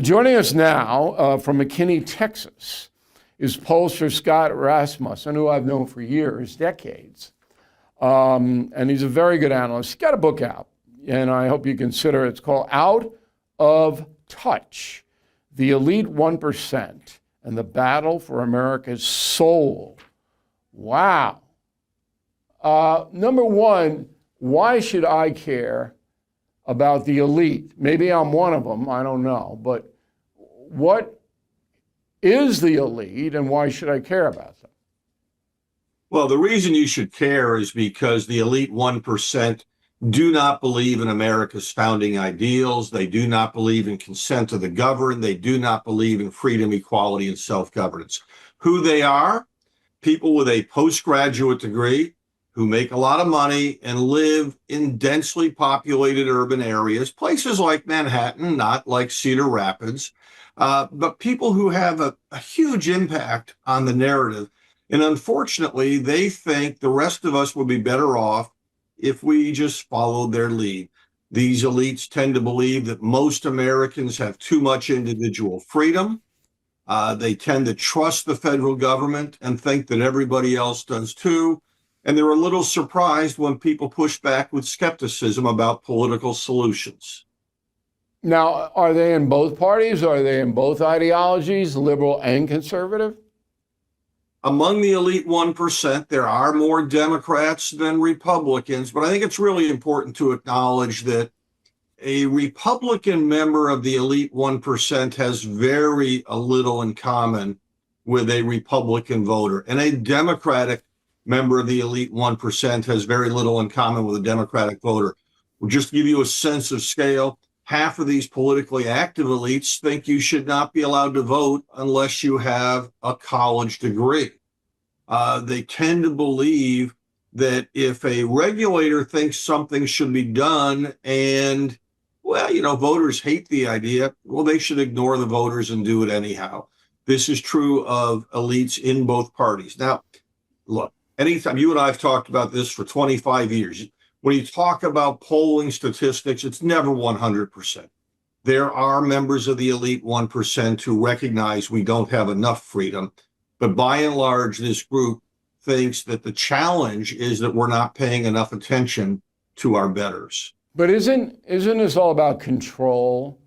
Joining us now from McKinney, Texas, is pollster Scott Rasmussen, who I've known for years, decades. And he's a very good analyst. He's got a book out, and I hope you consider it. It's called Out of Touch, The Elite 1% and the Battle for America's Soul. Wow. Number one, why should I care about the elite? Maybe I'm one of them, I don't know. But what is the elite and why should I care about them? Well, the reason you should care is because the elite 1% do not believe in America's founding ideals. They do not believe in consent of the governed. They do not believe in freedom, equality, and self-governance. Who they are? People with a postgraduate degree who make a lot of money and live in densely populated urban areas, places like Manhattan, not like Cedar Rapids, but people who have a huge impact on the narrative. And unfortunately, they think the rest of us would be better off if we just followed their lead. These elites tend to believe that most Americans have too much individual freedom. They tend to trust the federal government and think that everybody else does too. And they're a little surprised when people push back with skepticism about political solutions. Now, are they in both parties? Are they in both ideologies, liberal and conservative? Among the elite 1%, there are more Democrats than Republicans, but I think it's really important to acknowledge that a Republican member of the elite 1% has very little in common with a Republican voter, and a Democratic member of the elite 1% has very little in common with a Democratic voter. Well, just to give you a sense of scale, half of these politically active elites think you should not be allowed to vote unless you have a college degree. They tend to believe that if a regulator thinks something should be done and, well, voters hate the idea, well, they should ignore the voters and do it anyhow. This is true of elites in both parties. Now, look, anytime you and I have talked about this for 25 years, when you talk about polling statistics, it's never 100%. There are members of the elite 1% who recognize we don't have enough freedom. But by and large, this group thinks that the challenge is that we're not paying enough attention to our betters. But isn't this all about control?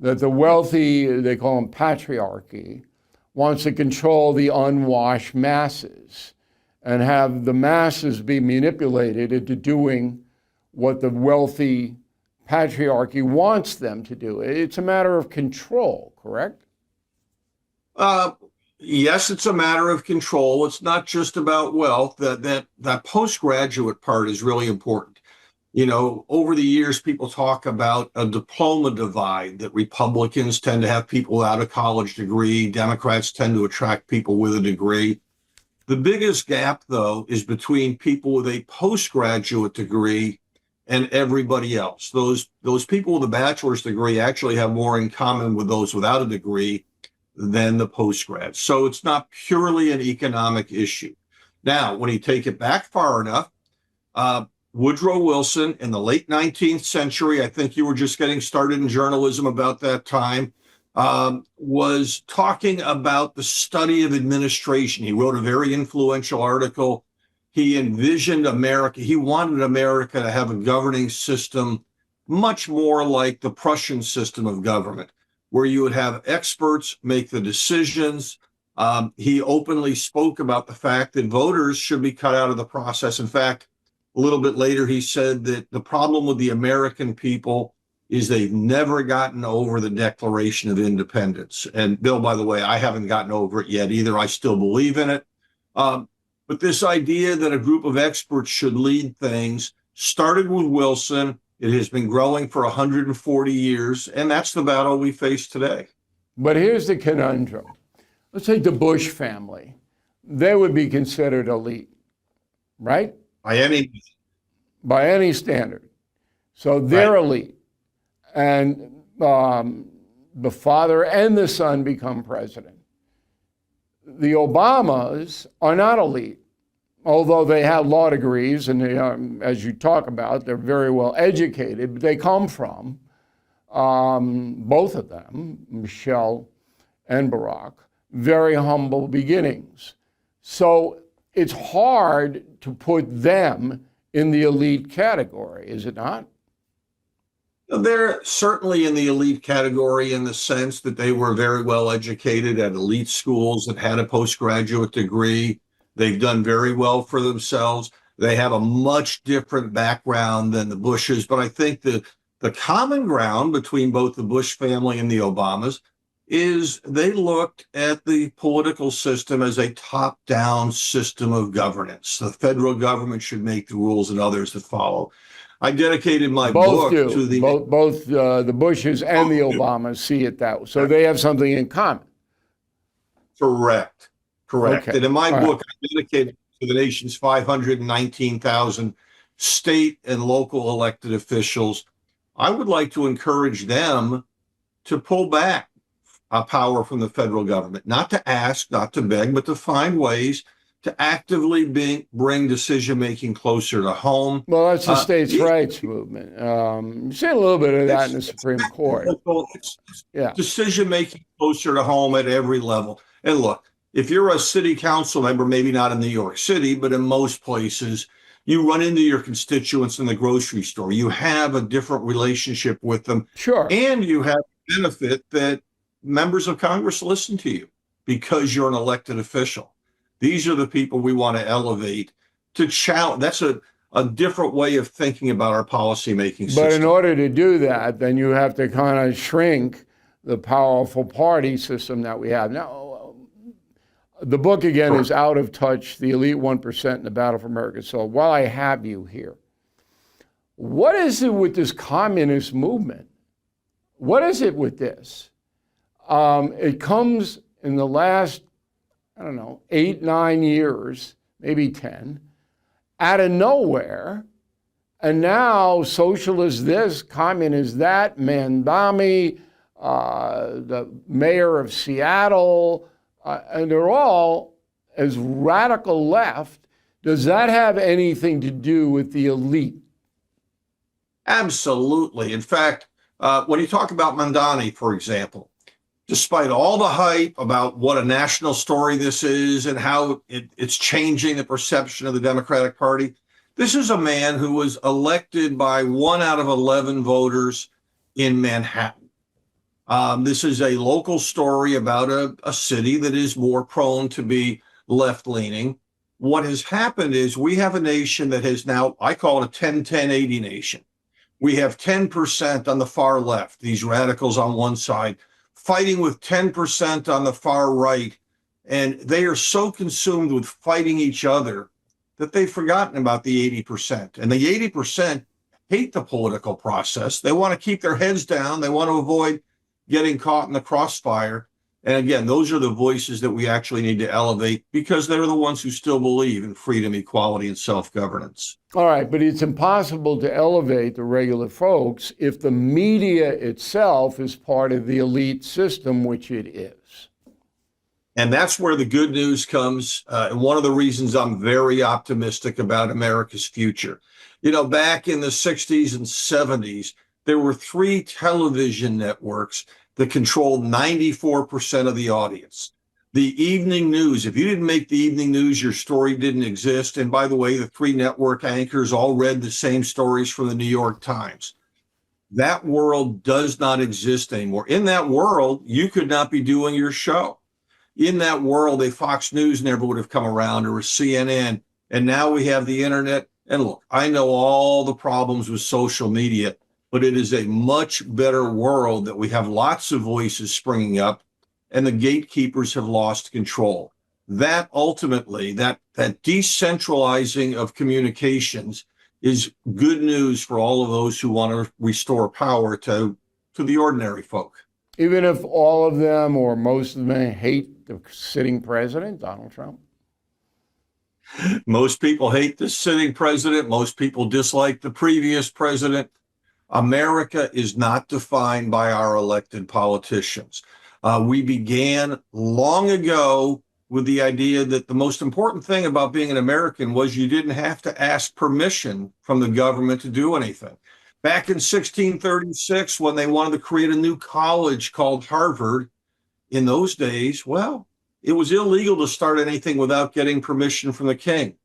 That the wealthy, they call them patriarchy, wants to control the unwashed masses and have the masses be manipulated into doing what the wealthy patriarchy wants them to do. It's a matter of control, correct? Yes, it's a matter of control. It's not just about wealth. That postgraduate part is really important. Over the years, people talk about a diploma divide, that Republicans tend to have people without a college degree. Democrats tend to attract people with a degree. The biggest gap, though, is between people with a postgraduate degree and everybody else. Those people with a bachelor's degree actually have more in common with those without a degree than the postgrad. So it's not purely an economic issue. Now, when you take it back far enough, Woodrow Wilson in the late 19th century, I think you were just getting started in journalism about that time, was talking about the study of administration. He wrote a very influential article. He envisioned America. He wanted America to have a governing system much more like the Prussian system of government, where you would have experts make the decisions. He openly spoke about the fact that voters should be cut out of the process. In fact, a little bit later, he said that the problem with the American people is they've never gotten over the Declaration of Independence. And Bill, by the way, I haven't gotten over it yet either. I still believe in it. But this idea that a group of experts should lead things started with Wilson. It has been growing for 140 years, and that's the battle we face today. But here's the conundrum. Let's take the Bush family. They would be considered elite, right? By any standard. So they're right. Elite. And the father and the son become president. The Obamas are not elite, although they have law degrees, and they are, as you talk about, they're very well educated, but they come from both of them, Michelle and Barack, very humble beginnings. So it's hard to put them in the elite category, is it not? They're certainly in the elite category in the sense that they were very well educated at elite schools that had a postgraduate degree. They've done very well for themselves. They have a much different background than the Bushes, but I think the common ground between both the Bush family and the Obamas is they looked at the political system as a top-down system of governance. The federal government should make the rules and others that follow. I dedicated my Both book do. to the Both the Bushes and the Obamas see it that way. So they have something in common. correct. Okay. And in my All book, I dedicated to the nation's 519,000 state and local elected officials. I would like to encourage them to pull back power from the federal government, not to ask, not to beg, but to find ways to actively bring decision-making closer to home. Well, that's the states' rights movement. You see a little bit of that in the Supreme Court. Yeah. Decision-making closer to home at every level. And look, if you're a city council member, maybe not in New York City, but in most places, you run into your constituents in the grocery store. You have a different relationship with them. Sure. And you have the benefit that members of Congress listen to you because you're an elected official. These are the people we want to elevate to challenge. That's a different way of thinking about our policymaking system. But in order to do that, then you have to kind of shrink the powerful party system that we have. Now, the book, again, is Out of Touch, The Elite 1% in the Battle for America. So while I have you here, what is it with this communist movement? What is it with this? It comes in the last, 8, 9 years, maybe 10, out of nowhere. And now socialist this, communist that, Mandami, the mayor of Seattle, and they're all as radical left. Does that have anything to do with the elite? Absolutely. In fact, when you talk about Mandani, for example, despite all the hype about what a national story this is and how it's changing the perception of the Democratic Party, this is a man who was elected by 1 out of 11 voters in Manhattan. This is a local story about a city that is more prone to be left-leaning. What has happened is we have a nation that has now, I call it a 10-10-80 nation. We have 10% on the far left, these radicals on one side, fighting with 10% on the far right. And they are so consumed with fighting each other that they've forgotten about the 80%. And the 80% hate the political process. They want to keep their heads down. They want to avoid getting caught in the crossfire. And again, those are the voices that we actually need to elevate because they're the ones who still believe in freedom, equality, and self-governance. All right, but it's impossible to elevate the regular folks if the media itself is part of the elite system, which it is. And that's where the good news comes. And one of the reasons I'm very optimistic about America's future. Back in the 60s and 70s, there were 3 television networks that controlled 94% of the audience. The evening news, if you didn't make the evening news, your story didn't exist. And by the way, the 3 network anchors all read the same stories from the New York Times. That world does not exist anymore. In that world, you could not be doing your show. In that world, a Fox News never would have come around, or a CNN. And now we have the internet. And look, I know all the problems with social media, but it is a much better world that we have lots of voices springing up and the gatekeepers have lost control. That ultimately, that decentralizing of communications is good news for all of those who want to restore power to the ordinary folk. Even if all of them or most of them hate the sitting president, Donald Trump? Most people hate the sitting president. Most people dislike the previous president. America is not defined by our elected politicians. We began long ago with the idea that the most important thing about being an American was you didn't have to ask permission from the government to do anything. Back in 1636, when they wanted to create a new college called Harvard, in those days, well, it was illegal to start anything without getting permission from the king.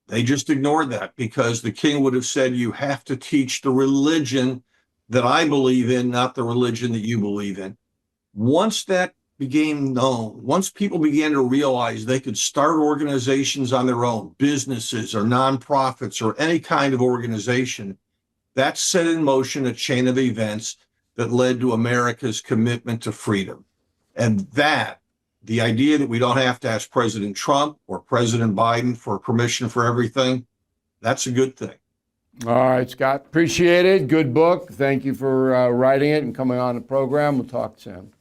They just ignored that because the king would have said, you have to teach the religion that I believe in, not the religion that you believe in. Once that became known, once people began to realize they could start organizations on their own, businesses or nonprofits or any kind of organization, that set in motion a chain of events that led to America's commitment to freedom. And that, the idea that we don't have to ask President Trump or President Biden for permission for everything, that's a good thing. All right, Scott, appreciate it. Good book. Thank you for writing it and coming on the program. We'll talk soon.